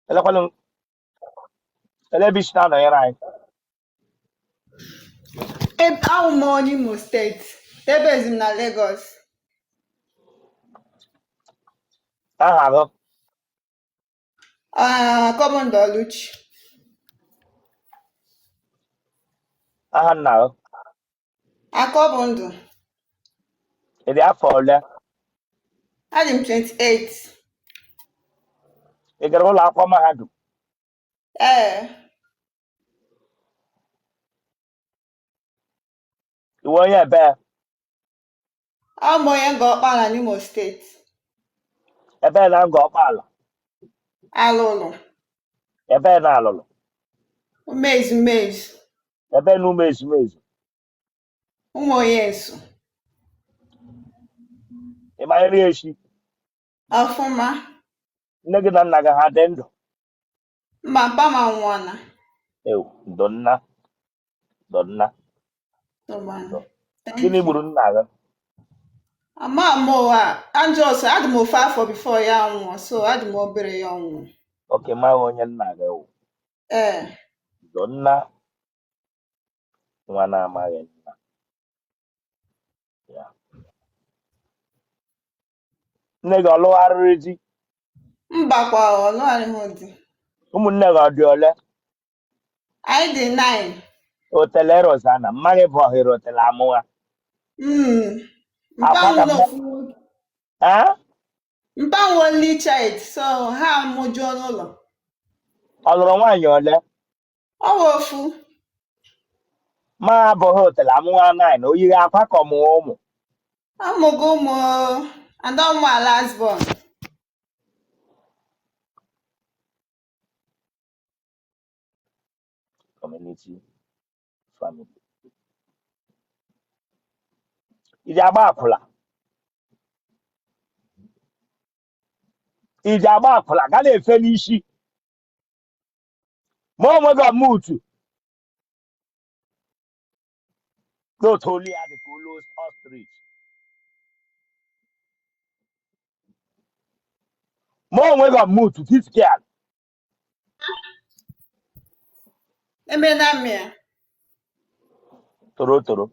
Elekwanụ elebishina nọnyere anyị. Ahụ m onye Imo steeti ebezi m na Lagos. Aha gị Kọmọndụ Oluchi. aha nna gị Akọbụndụ. ị dị afọ ole? Adị m 28. Ị gara ụlọ akwụkwọ mahadum? Ee, Iwe onye ebe ahụ m onye nga ọkpala n'Imo steeti. ebe na nga ọkpala Alụlụ. ebe na alụlụ Umezu. ebe na ụmụ ezumezu. Ụmụ onye Nsu. Ị ma nri echi Ọfụma. nne gị na nna gị ha dị ndụ? Mba, mpa ma nwụọna. Ewu ndonna ndonna. Tụbanụ. Gịnị Thank you. gburu nna gị? Ama m ụwa Anjọs adị m ofe afọ bifo ya nwụọ, so adị m obere ya nwụọ. Oke maghị onye nna gị wụ. Ee, Ndonna nwa na-amaghị nna ya. Nne gị ọ lụgharịrị di? mbakwa ọlụgharịghị di. Ụmụnne gị ọ dị ole? Anyị dị 9. Otele Rozana mmaghị bụ ohere otele amụwa. Akwa ka mma. Mpa nwe only child, so ha mụjuo n'ụlọ. Ọ lụrụ nwaanyị ole? Ọ wụ ofu. Ma abụghị otele amụwa 9 o yiri akwa ka ọmụwa ụmụ. Amụgo ụmụ ada ụmụ last born. Community family. Iji agba akwụla? Iji agba akwụla ga na-efe n'isi ma onwe gị ọmutu n'otu olu ya dị ka olu ostrich. Ma onwe gị ọmutu fiskial Emena mmịa. toro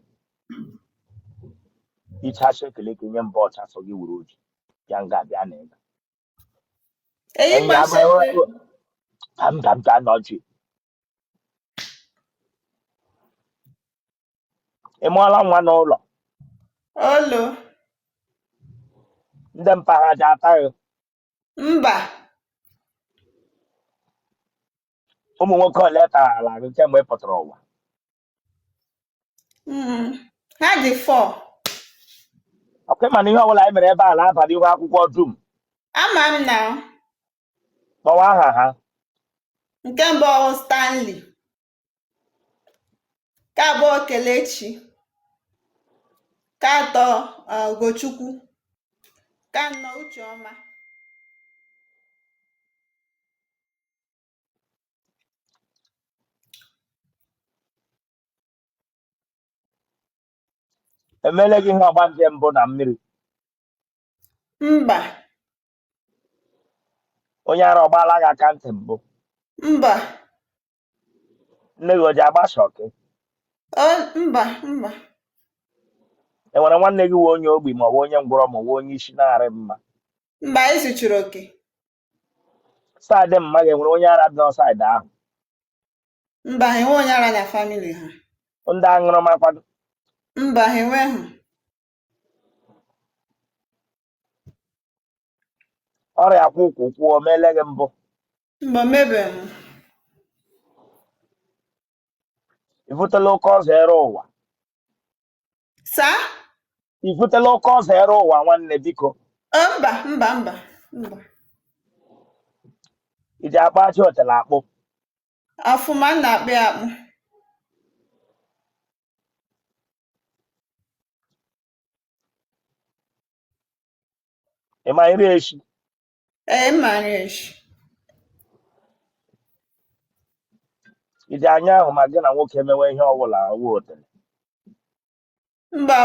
ichacha ekele ka nye mba ọcha so gị wuru oji ya nga bịa na ịga Eyi gbasara. ka nọji. Ị mụọla nwa n'ụlọ? Olo. Ndị mpaghara ji ata gị? Mba. Ụmụ nwoke ole tara ala gị kemgbe ị pụtara ụwa? Ha dị 4. Ọkwa ịma na ihe ọbụla anyị mere ebe a na-aba n'ihu akwụkwọ dum. Ama m na Kpọwa aha ha. nke mbụ bụ Stanley. Nke abụọ Kelechi. Nke atọ Ugochukwu. Nke anọ Ucheọma. Emele gị ihe ọgbanje mbụ na mmiri? Mba. Onye ara ọgbaala gị aka ntị mbụ? Mba. Nne gị o ji agba shọkị? Mba. E nwere nwanne gị wee onye ogbi ma ọ bụ onye ngwụrọ ma ọ bụ onye isi na-arị mma? Mba, ezuchiri oke. Saịdị mma gị enwere onye ara dị n'saịdị ahụ? Mba, ha enwe onye ara na famili ha. Ndị aṅụrụma kwado? Mba, ha enweghị. Ọrịa kwụ ụkwụ o meele gị mbụ? Mba, mebeghị m. Ị vụtela oke ọzọ ere ụwa? Saa? Ị vụtela oke ọzọ ere ụwa nwanne biko? Mba. Iji akpa achị otele akpụ? Ọfụma m na-akpị akpụ. Ị ma nri echi? Ee, mma nri echi. Iji anya ahụ ma gị na nwoke mewe ihe ọbụla ọwụ otele? Mba,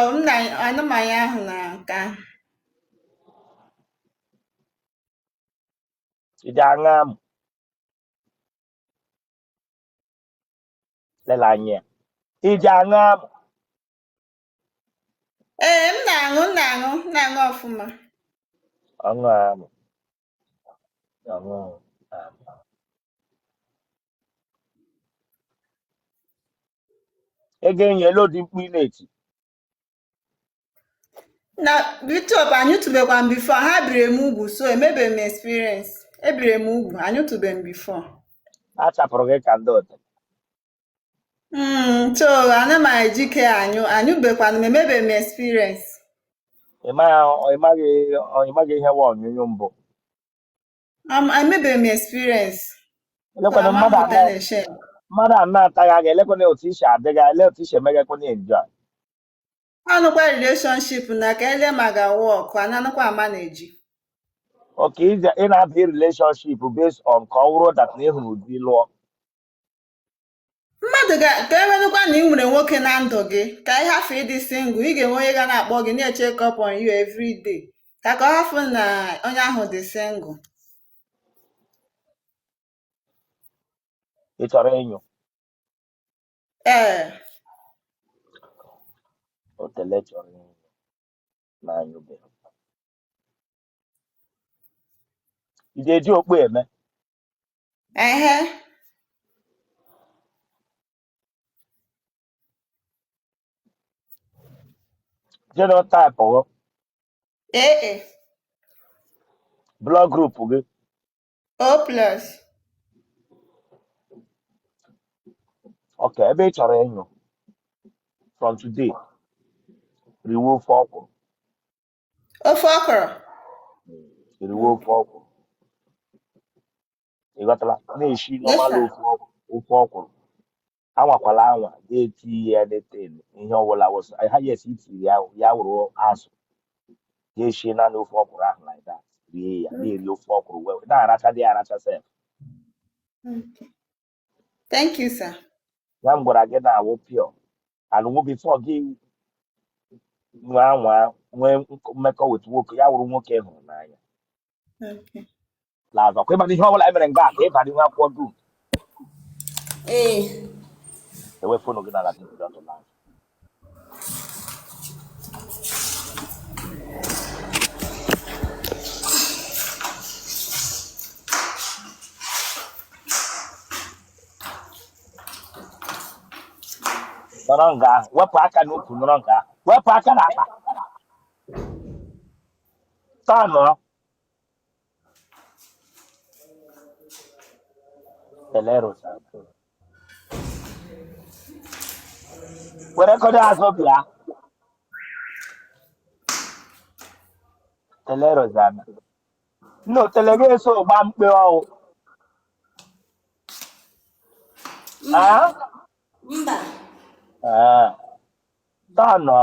anụmanya ahụ na nke ahụ. iji aṅa m lela anya iji aṅa m Ee, m na-aṅụ ọfụma. ọṅụ amụ ọṅụ amụ ego enyi elu dị mkpu ị na-eti Na Bishop anyụtụbekwa m bifo, ha biri m ugwu, so emebeghị m experience. Ebiri m ugwu, anyụtụbeghị m bifo. a chapụrụ gị ka ndị otu So ana m ejike anyụbekwana m, emebeghị m experience. ịmaghị ihe wa onyonyo mbụ Emebeghị m experience. So elekwana ama mmadụ mmụta anọ na-eche. mmadụ anọ ataghị aga elekwana otu isi adịghị ele otu isi emegakwana enjoy Anụkwa relationship na ka ele ma ga work, ananụkwa ama na-eji. oke ị na-aba relationship based on ka ọ wụrụ dat na ịhụrụ ụdị lụọ Mmadụ ka enwenụkwa na ị nwere nwoke na ndụ gị, ka ị hafụ ịdị single, ị ga-enwe onye ga na-akpọ gị na-check up on you every day. Ka ọ hafụ na onye ahụ dị single. ị chọrọ ịnyụ Ee, otele chọrọ ịnyụ na anyụbeghị ị ga-eji okpu eme ehe, genotype gị ee, blood group gị O+. ọka ebe ị chọrọ ịnyụ from today riwe ofe ọkwụrụ Ofe ọkọrọ. riwe ofe ọkwụrụ ịghọtala na-eshi Yes, nọmalụ sir. ofe ọkwụrụ anwakwala anwa ga-eti ya deten ihe ọbụla wụsa ha yes itiri ya wụrụ azụ ga-eshi naanị ofe ọkwụrụ ahụ like that rie ya na-eri ofe ọkwụrụ wee na-aracha dị aracha sef Okay. Thank you, sir. ya m gwara gị na-awụ pịọ alụnwụ bifọ gị nwee mmekọ wetu nwoke ya wụrụ nwoke hụrụ n'anya Okay. laza ọkwa ịbadị ihe ọbụla emere nga ka ịbadị nwa akwụkwọ dum Ee. ewe fonu gị na latin pidọtụ laza nọrọ nga ahụ wepụ aka n'ukwu nọrọ nga ahụ wepụ aka n'akpa taa nọrọ telero were kọdo azụ bịa telero zana nne otele gị eso gba mkpe ọwụ Mba. taa nọ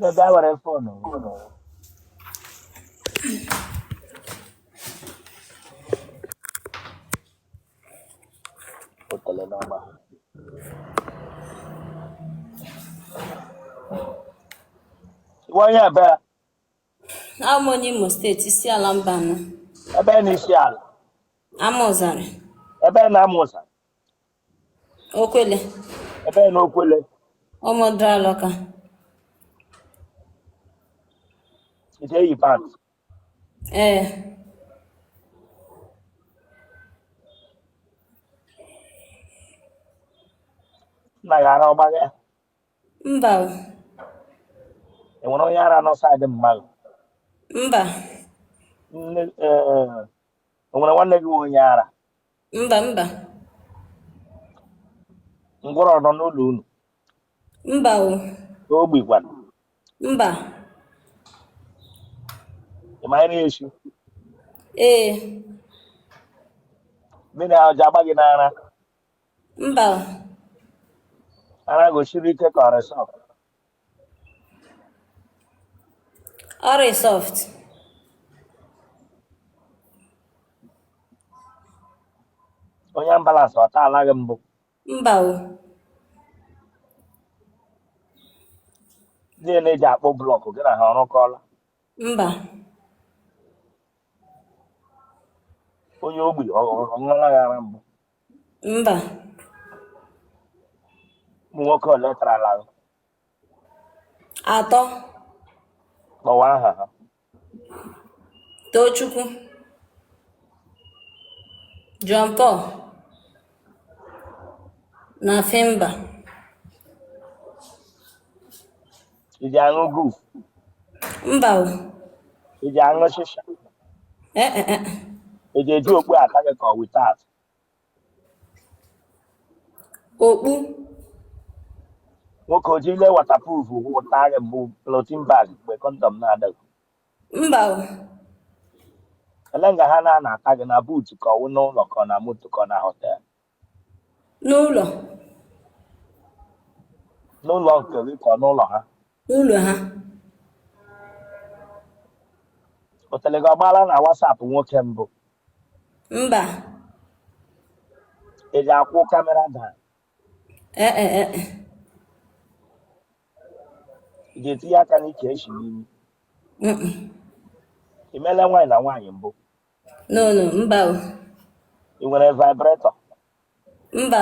ebe a were fonu otele n'ọgba iwe onye ebe Abụ m onye Imo steeti, isi ala mba anọ. ebe n'isi ala Amụzara, ebe na-amụsa Okwele, ebe n'okwele Ụmụdrọlọka. ite eyi pants Ee, nna gị ara ọgba gị mba o, enwere onye ara nọ saịdị mmadụ mba, enwere nwanne gị nwe onye ara mba, ngwụrọ nọ n'ụlọ unu mba o, ogbi gwara mba, ịmanya na-eshi ee, mmiri ahụ ji agba gị n'ara mba o, ara gosiri ike ka ọrịa sọf ọrịa soft, onye ambalansị ọta ala gị mbụ mba o, ndị na-eji akpụ blọkụ gị na ha ọrụkọọla Mba. onye ogbi ọṅụla ya ara mbụ Mba. ụmụ nwoke ole tarala ahụ Atọ. kpọwa aha ha Tochukwu. John Paul. Na Fimba. iji aṅụ guf Mba o. iji aṅụ shisha Eh. eji eji okpu ata gị ka ọ witat Okpu. nwoke oji ile watapruf wụta gị mbụ plotin bag mgbe kọndọm na-adịghị Mba o. ele nga ha na-ata gị na buutu ka ọwụ n'ụlọ ka ọ na moto ka ọ na họtel N'ụlọ. n'ụlọ nke gị ka ọ n'ụlọ ha N'ụlọ ha. otele gị ọgbala na wasapụ nwoke mbụ Mba. eji akwụ kamera daa Eh. ị ga-etinye aka n'ike echi n'imi Mm. imele nwaanyị na nwaanyị mbụ No. Mba o. ị nwere vibretọ Mba.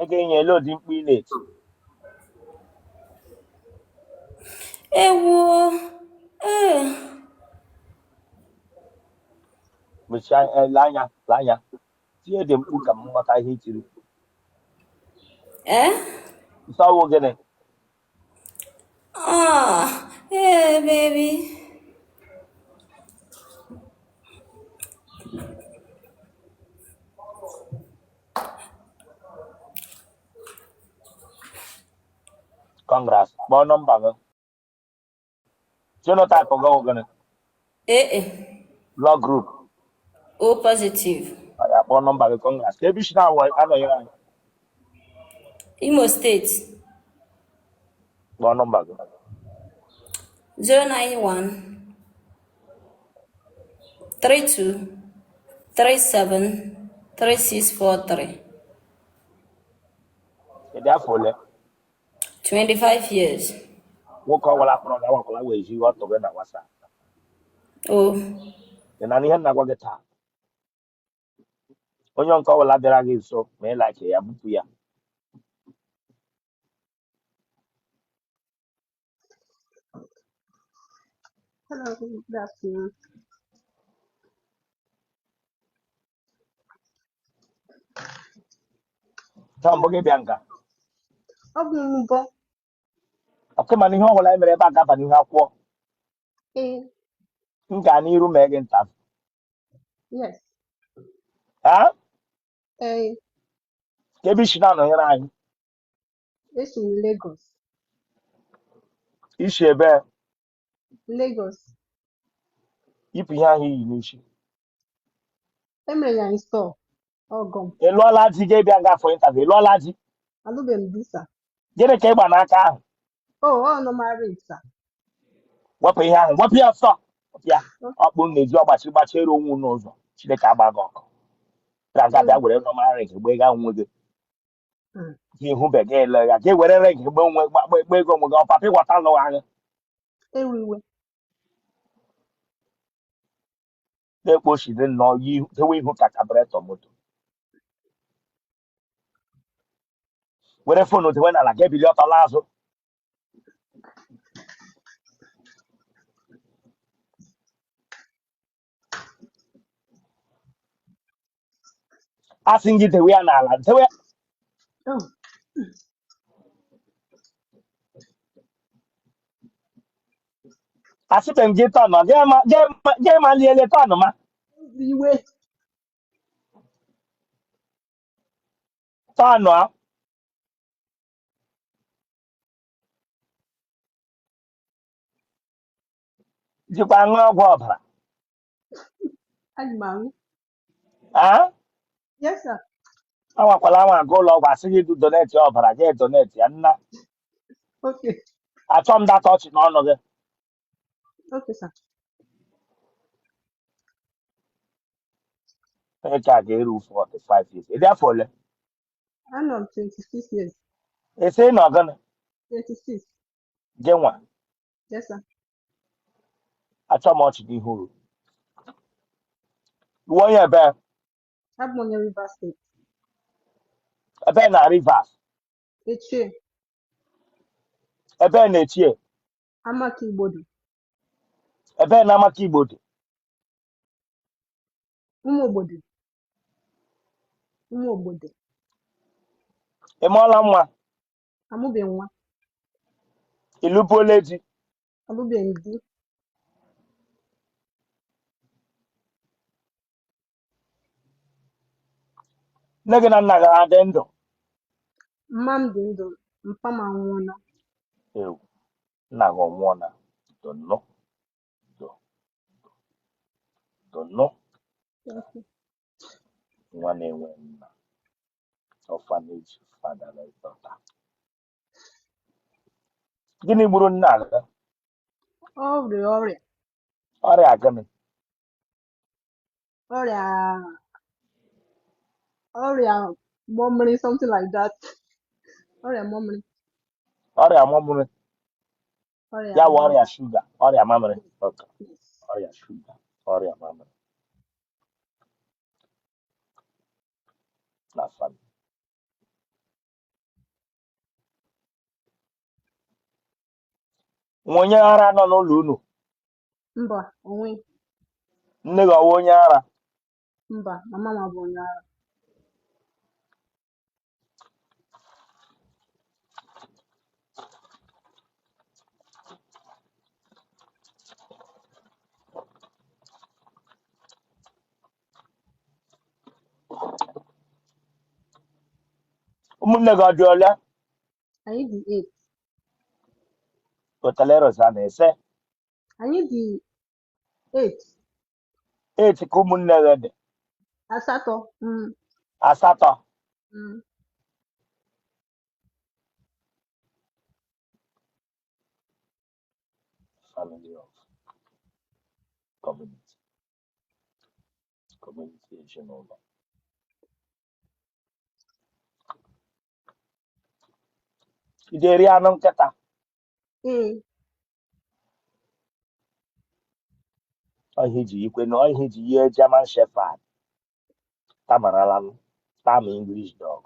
ị ga-enye lodi mkpu ị na-eti Ewoo. mechie lee anya tinye dị mkpu ka m ghọta ihe itiri nsọwụ gịnị Yeah, baby. congrats kpọọ nọmba gị genotype gị wụ gịnị blood group O positive. ya kpọọ nọmba gị congrats ka ebe isi na-awụ anọghị anyị Imo State. kpọọ nọmba gị 091 32 37 3643. ịdị afọ ole 25 years. nwoke ọbụla kpọrọ gị awakwala wee zi ọtọ gị na wasa Oh. ị na ihe nna gwa gị taa onye nke ọbụla bịara gị nso ma ị like ya bupụ ya Hello, good afternoon. taa mbụ gị bịa nka Ọ bụ mbọ. ọkụ mana ihe ọbụla e mere ebe a gaba n'ihu akwụkwọ Ee, m gaa n'iru mee gị nta yes. ha Ee, ka ebe isi na-anọnyere anyị esi m Lagos. isi ebe Lagos. yipụ ihe ahụ iyi n'isi Emere ya install. Ọgọm. ị lụọla di gị bịa nga afọ ịntaviu ị lụọla di Alụbeghị m visa. gịnị ka ị gba n'aka ahụ Oh, no married, sir. wepụ ihe ahụ wepụ ya ọsọ wepụ ya ọkpụ na-eji ọgbachi gbachiri onwe n'ụzọ chineke agba gị ọkụ ga nga bịa were nọma ring gbe ga onwe gị gị hụbeghị ele ya gị were ring gbe ego onwe gị ọpapa ịghọta lụwa agha Ewiwe. na-ekpochiri nnọọ tewe ihu ka kaburetọ moto were fonu tewe n'ala ga ebili ọtọla azụ asị gị tewe ya n'ala tewe Oh, asịbeghị m gị tọnụ gị ma liele tọnụ ma iwe. tọnụ a jikwa aṅụ ọgwụ ọbara Adị m anwụ. aa Yes, sir. anwakwala anwa aga ụlọ ọgwụ asị gị du doneti ọbara gị doneti ya nna Okay. achọ m data ọchị n'ọnụ gị Okay, sir. onye ka a ga-eru 45 years ịdị afọ ole Anọ m 26 years. esi na ọgụnụ 36. Genwa. Yes, sir. Achọ m ọchị n'ihu uru. Iwe onye ebe I'm on your River State. ebe na Rivers. Eche. Ebe na Echie. Amaki Igbodi. Ebe na Amaka Igbo dị. Umu Ogbodi. Umu Ogbodi. Ị mụọla nwa. Amụbeghị nwa. Ịlụbuola di. Alụbeghị di. Nne gị na nna gị adị ndụ. Mma m dị ndụ. Mpa m anwụọla. Ewu. Nna gị ọnwụọla. Dọnọ. Dọnọ. Okay. Nwa na-enwe nna. Orphanage fatherless daughter. Gịnị gburu nna gị? Ọrịa. Ọrịa gịnị? Ọrịa murmuring, something like that. Ọrịa murmuring. Ọrịa mamịrị. Ọrịa Ya bụ murmuring. ọrịa shuga. Ọrịa mamịrị. Okay. Yes. Ọrịa shuga. Ọrịa mamịrị. Na family. Nwa onye ara nọ n'ụlọ unu. Mba, onwe. Nne gị ọwụ onye ara. Mba, mama m bụ onye ara. Ụmụnne gị ọ dị ole? Anyị dị 8. Hoteleros a na-ese. Anyị dị 8. 8 ka ụmụnne gị dị. Asatọ. Asatọ. Mm. Family of community. Community ezinụlọ. Ị ga-eri anụ nkịta? Ee. Ọhịa iji ikwe na ọhịa iji yie German Shepherd. Tamarala m. Tam English dog.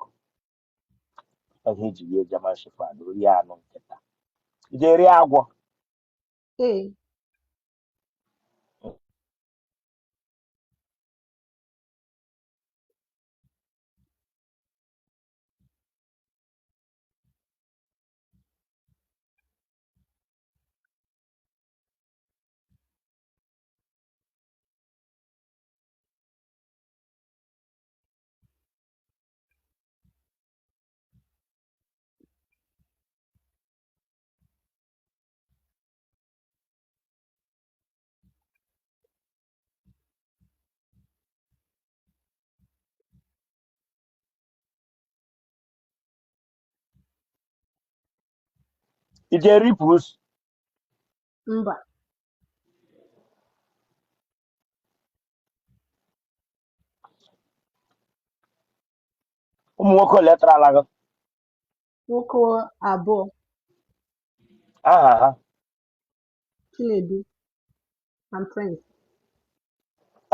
Ọhịa iji yie German Shepherd. Rie anụ nkịta. Ị ga-eri agwọ? Ee. Ị ga-eri pusi? Mba. Ụmụ nwoke ole tarala gị? Nwoke abụọ. Aha ha? Chinedu and Prince.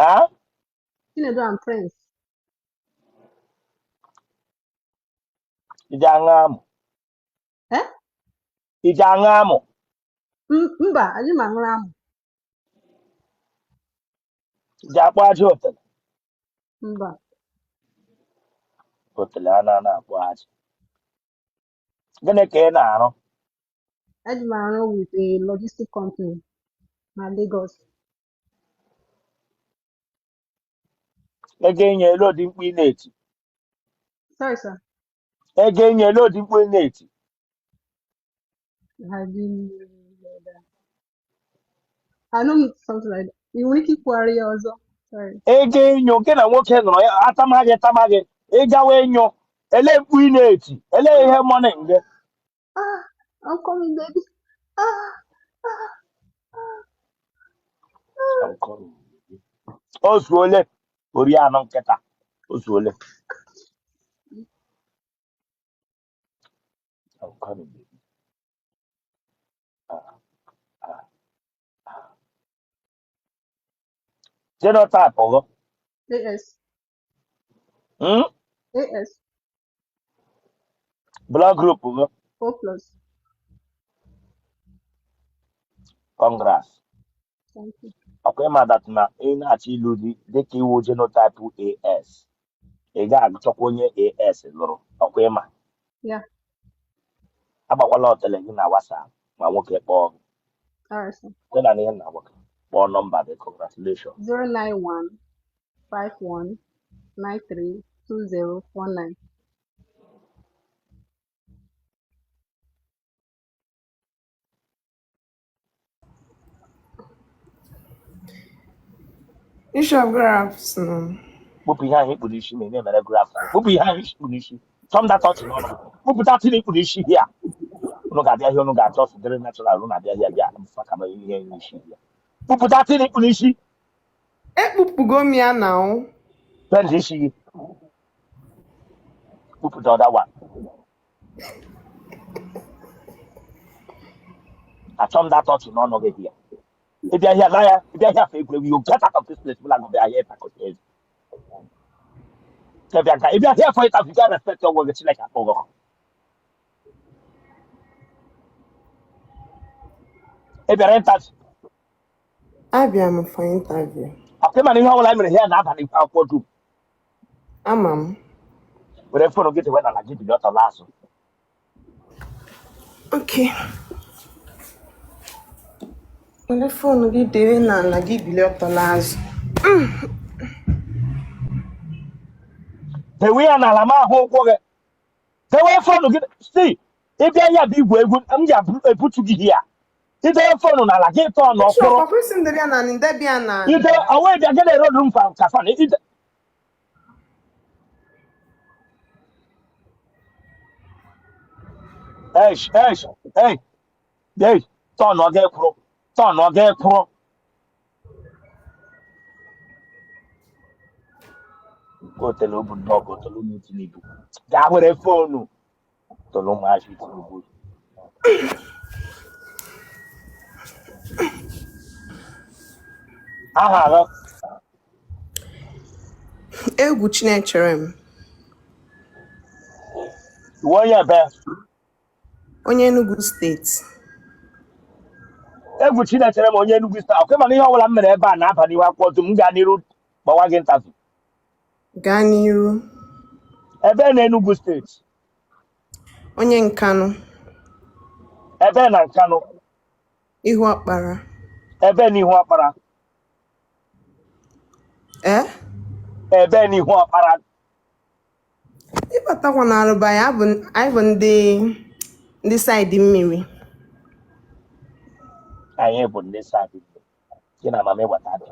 Ah? Chinedu and Prince. Ị ji aṅụ amụ? Eh? Ị ji aṅụ amụ? Mba, anyị ma aṅụrụ amụ. Ị ji akpọ aja otele? Mba. Otele a na-akpọ aja. Gịnị ka ị na-arụ? Eji m arụ with a logistic company na Lagos. Ego enye elu odi mkpu ị na-eti? Sorry, sir. Ego enye elu odi mkpu ị na-eti? I didn't know that. I know something like that. You want to keep worrying also? Sorry. Ego enyo gị na nwoke nọrọ ya atamaghị ịgawa enyo ele mkpu ị na-eti ele ihe mọnị gị. Ah, I'm coming, baby. Ah, ah, ah. O zuole ori anụ nkịta o zuole. Genotype ọgọ. AS. Hmm? AS. Blood group ọgọ. O plus. Congrats. Thank you. Okay, ma that na ị na-achọ ịlụ di dịka iwu genotype AS. Ị ga-achọkwa onye AS lụrụ. Ọkwa ịma. Yeah. Agbakwala ọtele gị na WhatsApp ma nwoke kpọọ gị. All right, sir. Sị na ihe na nwoke kpọọ nọmba gị. Congratulations. 09151932049. Bishop Grabs no. Kpụpụ ihe ahụ ikpuru isi ma ị na-emere graf. Kpụpụ ihe ahụ ikpuru isi. Chọm dat ọchị n'ọnụ. Kpụpụta tin ikpuru isi hịa. Unu ga-abịa ihe unu ga-achọ sidere natural unu na-abịa hịa bịa maka ma ihe isi hịa. Kpụpụta tin ikpuru isi. Ekpupugo m ya na o. Bend isi gị. Kpụpụta other one. Achọm dat ọchị n'ọnụ gị hịa. Ị bịa hịa na ya, ị bịa hịa fa egwuregwu, you get out of this place bụla gị bịa hịa ịtakọta ezi. Kebịa nka, ị bịa hịa for ịtakọ, you get respect onwe gị Chineke akpọgọ. Ị bịara ịntachi. Abịa m for interview. Ọkụ ịma na ihe ọbụla mere hịa na-abalị ikpe akwụkwọ dum. Ama m. Were fonu gị tewe n'ala gị bido ọtọla azụ. Okay. Were fonu gị dewe n'ala gị bilie ọtọla azụ. Dewe ya n'ala ma ahụ ụkwụ gị. Dewe fonu gị. Si, ị bịa ya bụ igwe egwu, m ga-ebutu gị hịa. Ide fonu n'ala gị tọọ n'ọkpụrụ. Bishop, ọkwụsị m debịa na ndebịa na. Ide awa bịa gị na-ero rum kafan. Ide. Hey, tọọ ọ ga-ekwuru. Tọọ ọ ga-ekwuru. Kotele obu nnọọ kotele ụmụ Tinubu. Gaa were fonu. Tolu ụmụazị Tinubu. Aha agha. Egwu Chinechere m. Iwe onye ebe. Onye Enugu steeti. Egwu Chinechere m onye Enugu steeti. Ọkụ mana ihe ọbụla m mere ebe a na-aba n'ihu akwụkwọ dum m gaa n'iru gbawa gị ntavi. Gaa n'iru. Ebe na Enugu steeti. Onye Nkanụ. Ebe na Nkanụ. Ihu Ọkpara. Ebe n'ihu Ọkpara. Ebe n'ihu Ọkpara. Ịbatakwa na Arụba ya anyị bụ ndị saịdị mmiri. Anyị bụ ndị saịdị mmiri. Gị na mama ịwata dị.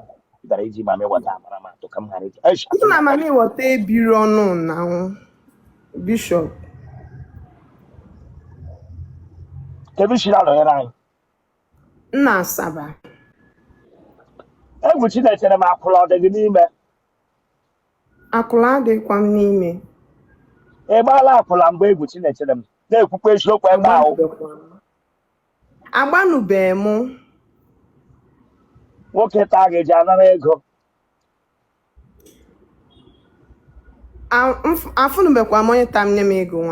Ị bịara iji mama ịwata amara m atụ ka m ghara iji. Mụ na mama ịwọta ebiri ọnụ na Bishop. Kedu isi na-anọnyere anyị? Nna Asaba. Egwu Chinechere m akwụla ọ dị gị n'ime. Akwụla adịkwa m n'ime. Ị gbaala akwụla mgbe egwu Chinechere m na-ekwukwa eziokwu ebe ahụ. Agbanubeghị m. Nwoke taa ga-eji anara ego. Afụnubekwa m onye tam nye m ego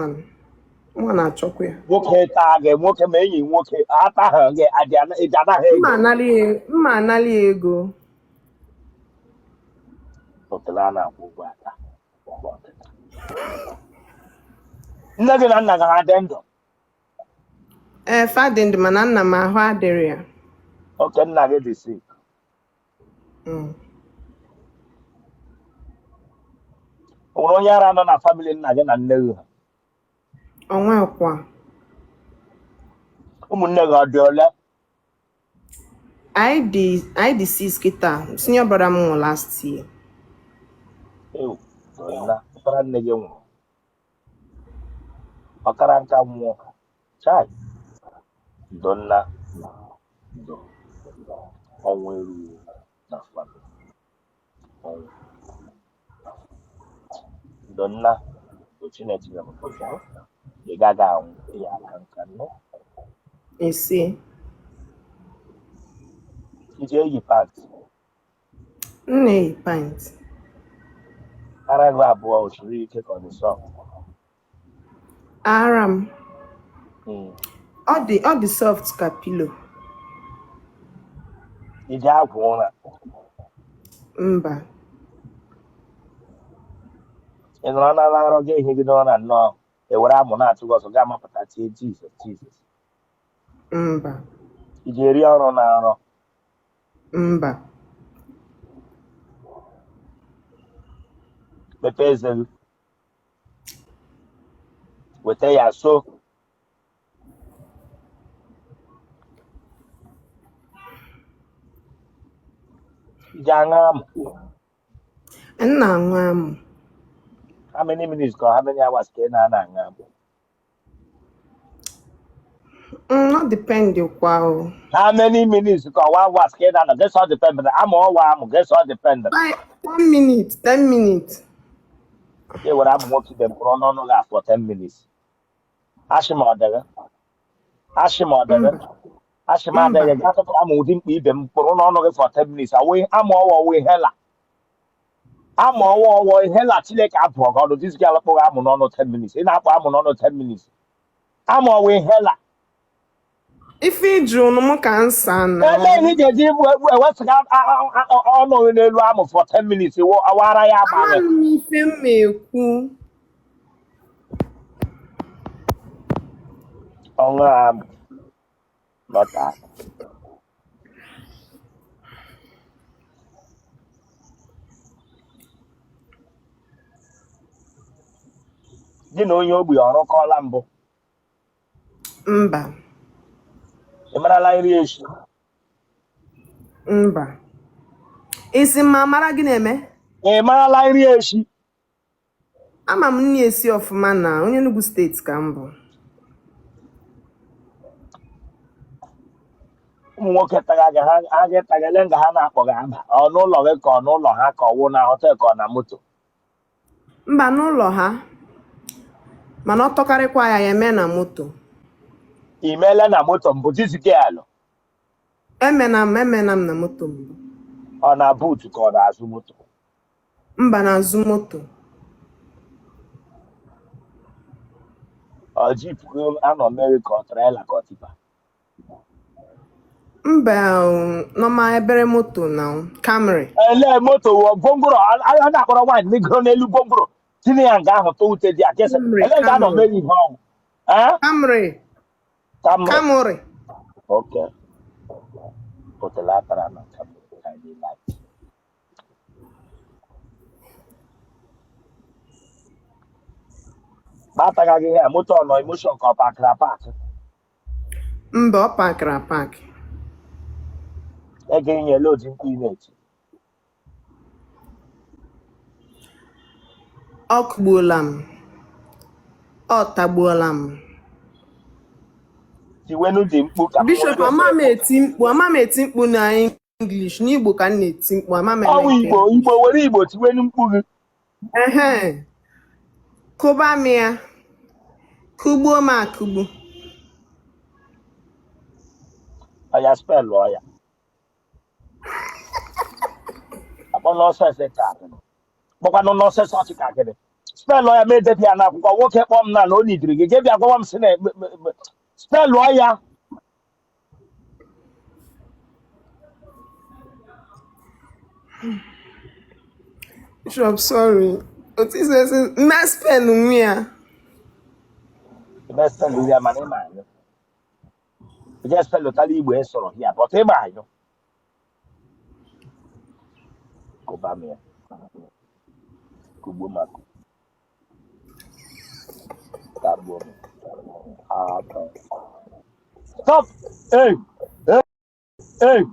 nwa na-achọkwa ya. Nwoke taa ga nwoke ma enyi nwoke ata ha gị eji anaghị ego. Mma anali ego. Hotelu a na-akwụ ụgwọ ata. Nne gị na nna gị ha dị ndụ. Fadị ndụ mana nna m ahụ adịrị ya. Oke nna gị dị sik. O nwere onye ara nọ na famili nna gị na nne gị ha? Onwekwa. Ụmụnne gị ọ dị ole? Anyị dị 6 kịta. Senior brother m nwụrụ last year. Ewu, ọkara nne gị nwụrụ. Ọkara nka mmụọ. Chai. Donna. Ọnwụ erughị na famili. Ọnwụ. Donna. Chinechere m kwụsịrị. Ị gaghị anwụ ya aka nka nọ. Ise. Ije eyi pants. Nne pint. Ara gị abụọ o siri ike ka ọ dị soft. Ara m. Mm. Ọ dị soft ka pilo. Ị ji agwụ ụra. Mba. Ị nọrọ n'ala nrọ gị ihe gị n'ụra nnọọ ewere amụ na-atụ gị ọsọ gaa mapụta tie Jizọs Jizọs. Mba. Ị ji eri ọrụ na nrọ. Mba. Mepee eze gị. Weta ya so. Ị ji aṅụ amụ. M na-aṅụ amụ. How many minutes or how many hours ka ị na-ana aṅụ amụ? Ọ depend kwa o. How many minutes ka 1 hours ka ị na-ana? Guess all depend. Amụ ọwa amụ. Guess all depend. 10 minutes. 10 minutes. Ị were amụ nwoke ibe mkpụrụ n'ọnụ gị afọ 10 minutes. Ashị ma ọ dịghị. Ashị ma ọ dịghị. Ashị ma adịghị. Gaa tụtụ amụ ụdị mkpa ibe m mkpụrụ n'ọnụ gị for 10 minutes. Amụ ọwa ọwa ihela. Amụ ọwa ọwa ihela Chineke abụọ gị ọnụ. Dịzị gị alakpụghị amụ n'ọnụ 10 minutes. Ị na-akpọ amụ n'ọnụ 10 minutes. Amụ ọwa ihela. Ife ịjụ m ka nsa na. Ele ihe ga-eji ewesịga ọnụ gị n'elu amụ for 10 minutes. Awara ya agbalị. Ama m ife m ekwu. Ọṅụ amụ. Lọta. Gị na onye ogbi ọrụkọọla mbụ. Mba. Ị marala nri echi. Mba. Isi mma mara gị na-eme? Ị marala nri echi. Ama m nni esi ọfụma na onye Enugu steeti ka m bụ. Ụmụ nwoke tagale nga ha na-akpọ gị aba. Ọ n'ụlọ gị ka ọ n'ụlọ ha ka ọ wụ na họtel ka ọ na moto. Mba n'ụlọ ha. Mana ọ tọkarịkwa ya eme na moto. Ị meela na moto mbụ dizike alụ. Emena m na moto mbụ. Ọ na buutu ka ọ na-azụ moto. Mba na-azụ moto. Ọ jipu gị anọ mmeri ka ọ trela ka ọ tipa. Mba nọma ebere moto na Camry. Ele moto gwongworo a na-akpọrọ nwaanyị n'igoro n'elu gwongworo tinye ya nga ahụ tụ ute dị a kesa. Ele nga anọ mmeri ihe ọnwụ. Camry. Okay. Hotela atara na Camry. Bataga gị ya moto ọnọ emotion ka ọ pakịra paakị. Mba ọ pakịra paakị. Ege inye load mkpu imechi. Ọ kugbuola m. Ọ tagbuola m. Tiwenu dị mkpu ka Bishop ama m eti mkpu na English n'Igbo ka m na-eti mkpu ama m. Ọwụ Igbo were Igbo tiwenu mkpu gị. Kụba m ya. Kugbuo m akụgbu. Ọya spelụ ọya. Akpọ nọsensị ka akịrị. Kpọkwanụ nọsensị ọchị ka akịrị. Spelụ ọya ma edebi ya n'akwụkwọ nwoke kpọọ m na o nidiri gị bịa gwawa m sị na spelụ ọya. Bishop sorry. Otu isi mma spelụ m ya. Ime spelụ ya mana ịma anyụ. Ije spelụ tala Igbo esọrọ ya bọta ịma anyụ. Kụba m ya. Kugbo mako. Tagbo m. Stop! Hey! Hey! Hey!